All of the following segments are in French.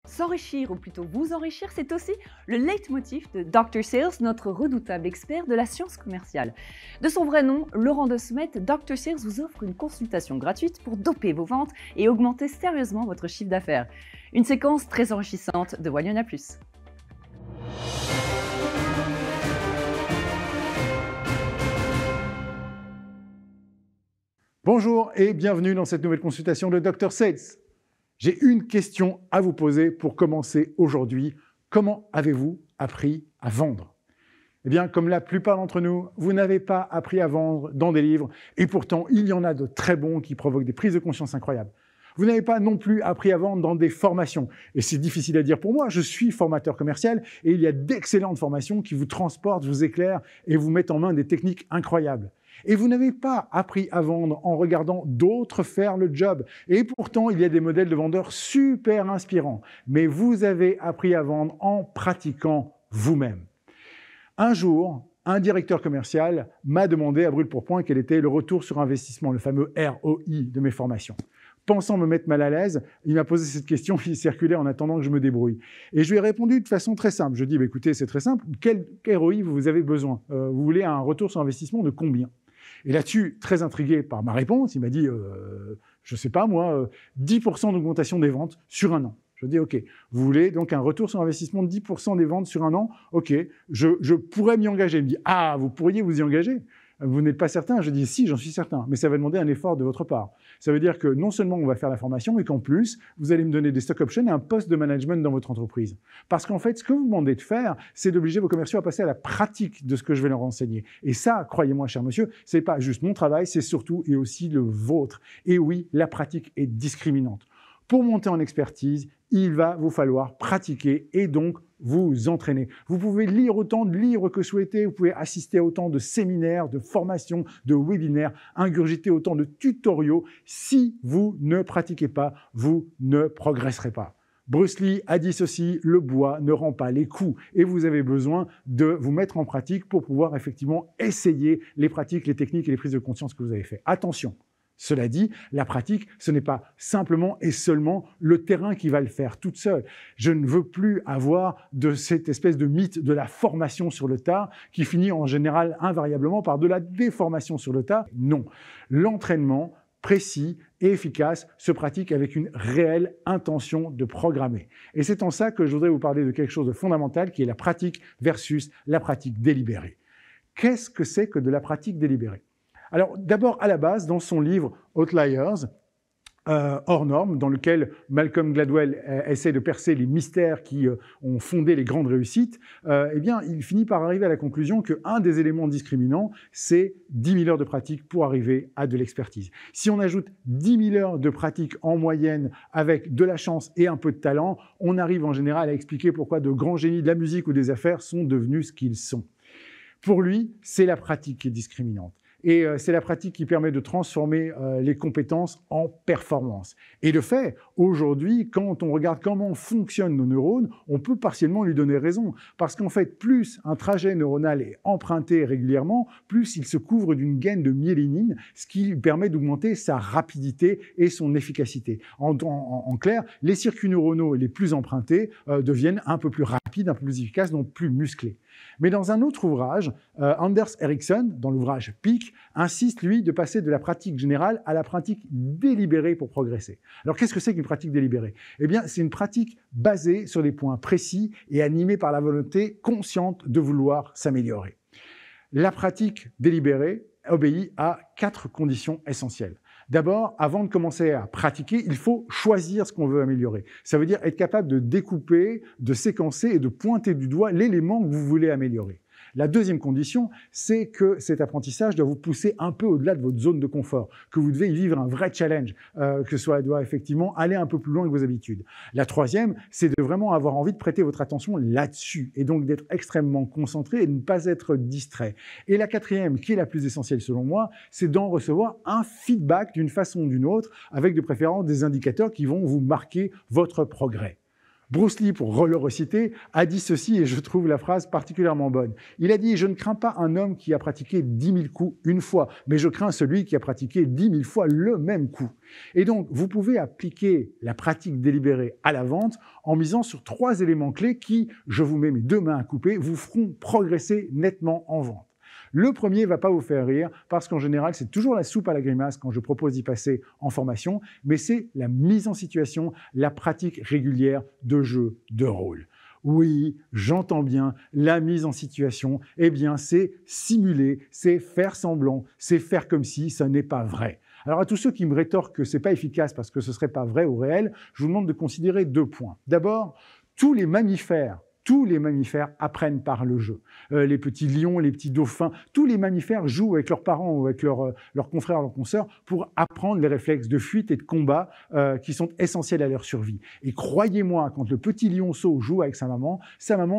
S'enrichir, ou plutôt vous enrichir, c'est aussi le leitmotiv de Dr. Sales, notre redoutable expert de la science commerciale. De son vrai nom, Laurent De Smet, Dr. Sales vous offre une consultation gratuite pour doper vos ventes et augmenter sérieusement votre chiffre d'affaires. Une séquence très enrichissante de Waliona Plus. Bonjour et bienvenue dans cette nouvelle consultation de Dr. Sales. J'ai une question à vous poser pour commencer aujourd'hui. Comment avez-vous appris à vendre? Eh bien, comme la plupart d'entre nous, vous n'avez pas appris à vendre dans des livres et pourtant, il y en a de très bons qui provoquent des prises de conscience incroyables. Vous n'avez pas non plus appris à vendre dans des formations. Et c'est difficile à dire pour moi, je suis formateur commercial et il y a d'excellentes formations qui vous transportent, vous éclairent et vous mettent en main des techniques incroyables. Et vous n'avez pas appris à vendre en regardant d'autres faire le job. Et pourtant, il y a des modèles de vendeurs super inspirants. Mais vous avez appris à vendre en pratiquant vous-même. Un jour, un directeur commercial m'a demandé à brûle-pourpoint quel était le retour sur investissement, le fameux ROI de mes formations. Pensant me mettre mal à l'aise, il m'a posé cette question, il circulait en attendant que je me débrouille. Et je lui ai répondu de façon très simple. Je lui ai dit, écoutez, c'est très simple, quel ROI vous avez besoin? Vous voulez un retour sur investissement de combien? Et là-dessus, très intrigué par ma réponse, il m'a dit, je ne sais pas moi, 10% d'augmentation des ventes sur un an. Je dis, OK, vous voulez donc un retour sur investissement de 10% des ventes sur un an? OK, je pourrais m'y engager. Il me dit, ah, vous pourriez vous y engager? Vous n'êtes pas certain? Je dis, si, j'en suis certain, mais ça va demander un effort de votre part. Ça veut dire que non seulement on va faire la formation, mais qu'en plus, vous allez me donner des stock options et un poste de management dans votre entreprise. Parce qu'en fait, ce que vous me demandez de faire, c'est d'obliger vos commerciaux à passer à la pratique de ce que je vais leur enseigner. Et ça, croyez-moi, cher monsieur, c'est pas juste mon travail, c'est surtout et aussi le vôtre. Et oui, la pratique est discriminante. Pour monter en expertise, il va vous falloir pratiquer et donc vous entraîner. Vous pouvez lire autant de livres que souhaitez, vous pouvez assister à autant de séminaires, de formations, de webinaires, ingurgiter autant de tutoriaux. Si vous ne pratiquez pas, vous ne progresserez pas. Bruce Lee a dit ceci, le bois ne rend pas les coups et vous avez besoin de vous mettre en pratique pour pouvoir effectivement essayer les pratiques, les techniques et les prises de conscience que vous avez fait. Attention! Cela dit, la pratique, ce n'est pas simplement et seulement le terrain qui va le faire toute seule. Je ne veux plus avoir de cette espèce de mythe de la formation sur le tas qui finit en général invariablement par de la déformation sur le tas. Non, l'entraînement précis et efficace se pratique avec une réelle intention de programmer. Et c'est en ça que je voudrais vous parler de quelque chose de fondamental qui est la pratique versus la pratique délibérée. Qu'est-ce que c'est que de la pratique délibérée ? Alors d'abord, à la base, dans son livre Outliers, hors normes, dans lequel Malcolm Gladwell essaie de percer les mystères qui ont fondé les grandes réussites, eh bien, il finit par arriver à la conclusion qu'un des éléments discriminants, c'est 10 000 heures de pratique pour arriver à de l'expertise. Si on ajoute 10 000 heures de pratique en moyenne avec de la chance et un peu de talent, on arrive en général à expliquer pourquoi de grands génies de la musique ou des affaires sont devenus ce qu'ils sont. Pour lui, c'est la pratique qui est discriminante. Et c'est la pratique qui permet de transformer les compétences en performance. Et de fait, aujourd'hui, quand on regarde comment fonctionnent nos neurones, on peut partiellement lui donner raison. Parce qu'en fait, plus un trajet neuronal est emprunté régulièrement, plus il se couvre d'une gaine de myélinine, ce qui lui permet d'augmenter sa rapidité et son efficacité. En clair, les circuits neuronaux les plus empruntés deviennent un peu plus rapides, un peu plus efficaces, donc plus musclés. Mais dans un autre ouvrage, Anders Ericsson, dans l'ouvrage Peak, insiste, lui, de passer de la pratique générale à la pratique délibérée pour progresser. Alors, qu'est-ce que c'est qu'une pratique délibérée? Eh bien, c'est une pratique basée sur des points précis et animée par la volonté consciente de vouloir s'améliorer. La pratique délibérée obéit à 4 conditions essentielles. D'abord, avant de commencer à pratiquer, il faut choisir ce qu'on veut améliorer. Ça veut dire être capable de découper, de séquencer et de pointer du doigt l'élément que vous voulez améliorer. La deuxième condition, c'est que cet apprentissage doit vous pousser un peu au-delà de votre zone de confort, que vous devez y vivre un vrai challenge, que cela doit effectivement aller un peu plus loin que vos habitudes. La troisième, c'est de vraiment avoir envie de prêter votre attention là-dessus, et donc d'être extrêmement concentré et de ne pas être distrait. Et la quatrième, qui est la plus essentielle selon moi, c'est d'en recevoir un feedback d'une façon ou d'une autre, avec de préférence des indicateurs qui vont vous marquer votre progrès. Bruce Lee, pour le reciter, a dit ceci, et je trouve la phrase particulièrement bonne. Il a dit « Je ne crains pas un homme qui a pratiqué 10 000 coups une fois, mais je crains celui qui a pratiqué 10 000 fois le même coup. » Et donc, vous pouvez appliquer la pratique délibérée à la vente en misant sur 3 éléments clés qui, je vous mets mes 2 mains à couper, vous feront progresser nettement en vente. Le premier ne va pas vous faire rire parce qu'en général, c'est toujours la soupe à la grimace quand je propose d'y passer en formation, mais c'est la mise en situation, la pratique régulière de jeu de rôle. Oui, j'entends bien, la mise en situation, eh bien, c'est simuler, c'est faire semblant, c'est faire comme si ça n'est pas vrai. Alors à tous ceux qui me rétorquent que ce n'est pas efficace parce que ce ne serait pas vrai ou réel, je vous demande de considérer 2 points. D'abord, tous les mammifères apprennent par le jeu. Les petits lions, les petits dauphins, tous les mammifères jouent avec leurs parents ou avec leurs confrères, leurs consoeurs pour apprendre les réflexes de fuite et de combat qui sont essentiels à leur survie. Et croyez-moi, quand le petit lionceau joue avec sa maman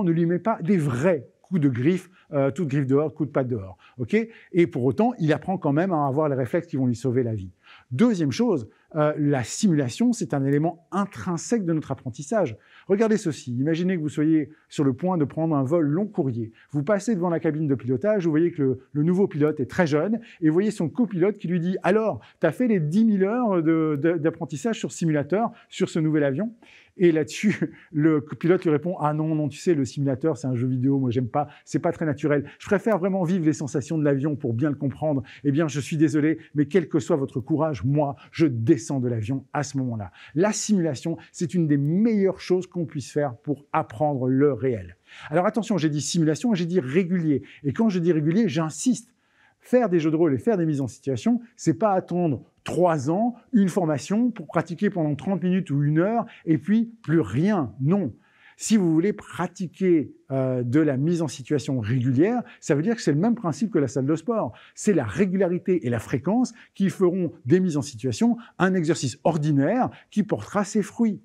ne lui met pas des vrais coups de griffe, toute griffe dehors, coup de patte dehors. Okay, et pour autant, il apprend quand même à avoir les réflexes qui vont lui sauver la vie. Deuxième chose, la simulation, c'est un élément intrinsèque de notre apprentissage. Regardez ceci, imaginez que vous soyez sur le point de prendre un vol long courrier. Vous passez devant la cabine de pilotage, vous voyez que le nouveau pilote est très jeune, et vous voyez son copilote qui lui dit « Alors, tu as fait les 10 000 heures d'apprentissage sur simulateur, sur ce nouvel avion ?» Et là-dessus, le pilote lui répond « Ah non, non, tu sais, le simulateur, c'est un jeu vidéo, moi j'aime pas, c'est pas très naturel. Je préfère vraiment vivre les sensations de l'avion pour bien le comprendre. Eh bien, je suis désolé, mais quel que soit votre courage, moi, je descends de l'avion à ce moment-là. » La simulation, c'est une des meilleures choses qu'on puisse faire pour apprendre le réel. Alors attention, j'ai dit simulation et j'ai dit régulier. Et quand je dis régulier, j'insiste. Faire des jeux de rôle et faire des mises en situation, c'est pas attendre 3 ans, une formation pour pratiquer pendant 30 minutes ou 1 heure et puis plus rien. Non. Si vous voulez pratiquer de la mise en situation régulière, ça veut dire que c'est le même principe que la salle de sport. C'est la régularité et la fréquence qui feront des mises en situation un exercice ordinaire qui portera ses fruits.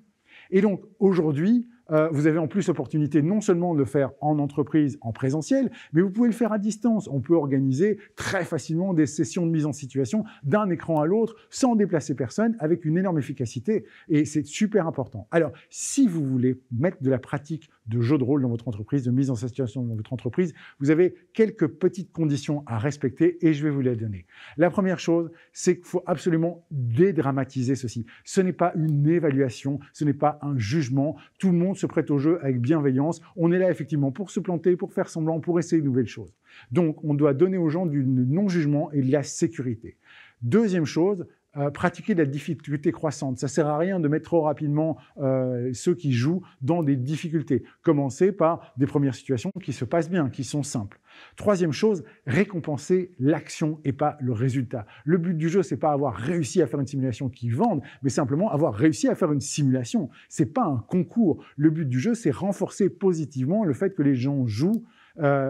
Et donc aujourd'hui, vous avez en plus l'opportunité non seulement de le faire en entreprise, en présentiel, mais vous pouvez le faire à distance. On peut organiser très facilement des sessions de mise en situation d'un écran à l'autre sans déplacer personne avec une énorme efficacité et c'est super important. Alors, si vous voulez mettre de la pratique de jeu de rôle dans votre entreprise, de mise en situation dans votre entreprise, vous avez quelques petites conditions à respecter et je vais vous les donner. La première chose, c'est qu'il faut absolument dédramatiser ceci. Ce n'est pas une évaluation, ce n'est pas un jugement. Tout le monde se prête au jeu avec bienveillance. On est là effectivement pour se planter, pour faire semblant, pour essayer de nouvelles choses. Donc, on doit donner aux gens du non-jugement et de la sécurité. Deuxième chose, pratiquer de la difficulté croissante. Ça ne sert à rien de mettre trop rapidement ceux qui jouent dans des difficultés. Commencez par des premières situations qui se passent bien, qui sont simples. Troisième chose, récompenser l'action et pas le résultat. Le but du jeu, c'est pas avoir réussi à faire une simulation qui vende, mais simplement avoir réussi à faire une simulation. C'est pas un concours. Le but du jeu, c'est renforcer positivement le fait que les gens jouent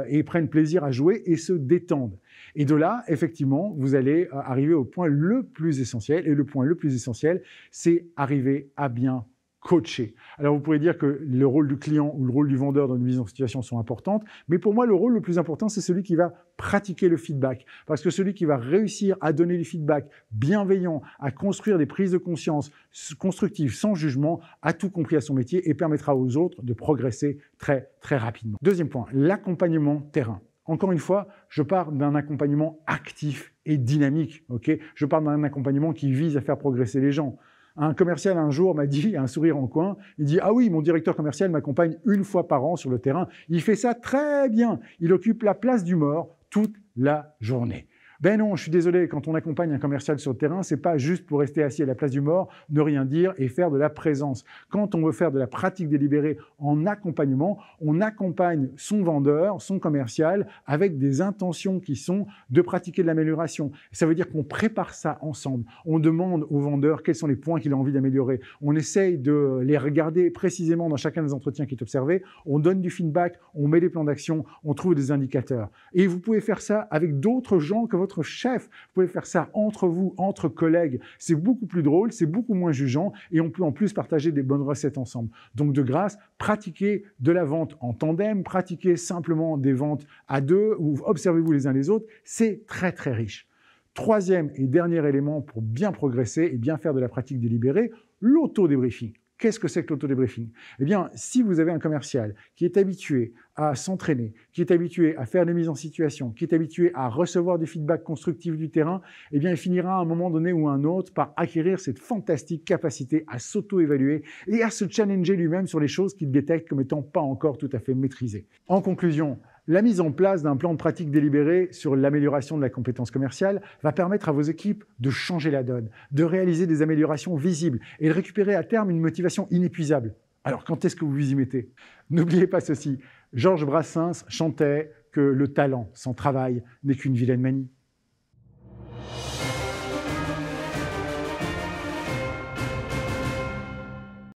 et prennent plaisir à jouer et se détendent. Et de là, effectivement, vous allez arriver au point le plus essentiel. Et le point le plus essentiel, c'est arriver à bien coacher. Alors, vous pourrez dire que le rôle du client ou le rôle du vendeur dans une mise en situation sont importantes, mais pour moi, le rôle le plus important, c'est celui qui va pratiquer le feedback. Parce que celui qui va réussir à donner du feedback bienveillant, à construire des prises de conscience constructives, sans jugement, a tout compris à son métier et permettra aux autres de progresser très, très rapidement. Deuxième point, l'accompagnement terrain. Encore une fois, je parle d'un accompagnement actif et dynamique. Okay, je parle d'un accompagnement qui vise à faire progresser les gens. Un commercial un jour m'a dit, un sourire en coin, il dit « Ah oui, mon directeur commercial m'accompagne 1 fois par an sur le terrain. Il fait ça très bien. Il occupe la place du mort toute la journée. » Ben non, je suis désolé, quand on accompagne un commercial sur le terrain, c'est pas juste pour rester assis à la place du mort, ne rien dire et faire de la présence. Quand on veut faire de la pratique délibérée en accompagnement, on accompagne son vendeur, son commercial, avec des intentions qui sont de pratiquer de l'amélioration. Ça veut dire qu'on prépare ça ensemble. On demande au vendeur quels sont les points qu'il a envie d'améliorer. On essaye de les regarder précisément dans chacun des entretiens qui est observé. On donne du feedback, on met des plans d'action, on trouve des indicateurs. Et vous pouvez faire ça avec d'autres gens que votre chef. Vous pouvez faire ça entre vous, entre collègues. C'est beaucoup plus drôle, c'est beaucoup moins jugeant et on peut en plus partager des bonnes recettes ensemble. Donc de grâce, pratiquez de la vente en tandem, pratiquez simplement des ventes à 2 ou observez-vous les uns les autres. C'est très très riche. Troisième et dernier élément pour bien progresser et bien faire de la pratique délibérée, l'auto-débriefing. Qu'est-ce que c'est que l'auto-débriefing? Eh bien, si vous avez un commercial qui est habitué à s'entraîner, qui est habitué à faire des mises en situation, qui est habitué à recevoir du feedback constructif du terrain, eh bien, il finira à un moment donné ou à un autre par acquérir cette fantastique capacité à s'auto-évaluer et à se challenger lui-même sur les choses qu'il détecte comme étant pas encore tout à fait maîtrisées. En conclusion, la mise en place d'un plan de pratique délibéré sur l'amélioration de la compétence commerciale va permettre à vos équipes de changer la donne, de réaliser des améliorations visibles et de récupérer à terme une motivation inépuisable. Alors quand est-ce que vous vous y mettez? N'oubliez pas ceci, Georges Brassens chantait que le talent sans travail n'est qu'une vilaine manie.